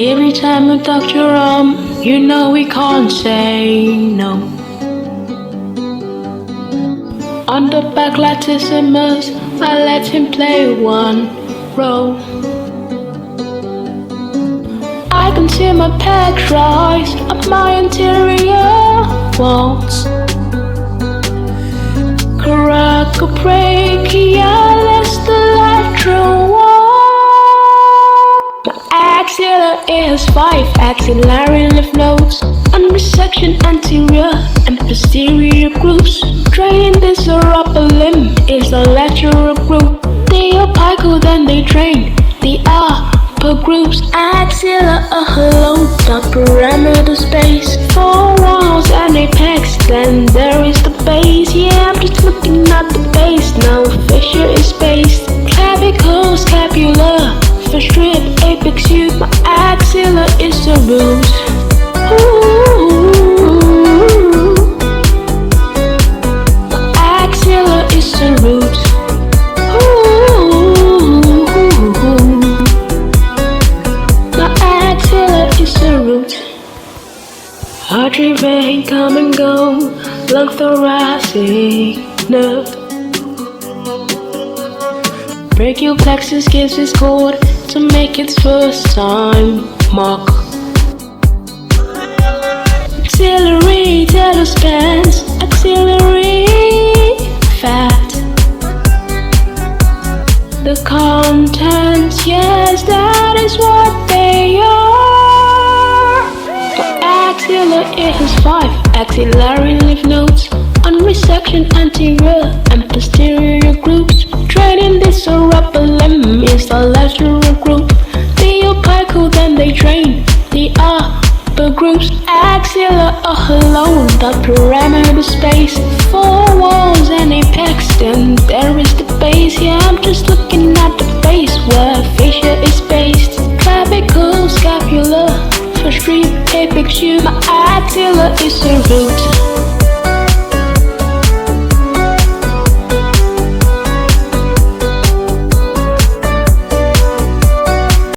Every time you touch your arm, you know we can't say no. On the back latissimus, I let him play one role. I can see my pecs rise up my interior walls. Coracobrachialis, the lateral wall. Axilla is 5 axillary lymph nodes. Under section anterior and posterior groups. Draining this upper limb is the lateral group. They are apical, then they drain the upper groups. Axilla alone, the perimeter space. 4 walls and apex, then there is the base. Yeah, I'm just looking at the base now. Fissure is spaced. Clavicle, scapula, first rib, apex, you. My axilla is the root. My axilla is the root. My axilla is the root. Artery, vein, come and go. Lung, thoracic nerve. Brachial plexus gives its chord to make its first time mark. Axillary telospans, axillary fat. The contents, yes, that is what they are. The axilla is 5 axillary lymph nodes. On resection anterior and posterior groups. Draining this upper limb is the lateral group. They are apical, then they drain the upper groups. Axilla alone, the perimeter space. 4 walls and apex, then there is the base. Yeah, I'm just looking at the base where fissure is spaced. Clavicle, scapula, first rib, apex, you. My axilla is the root.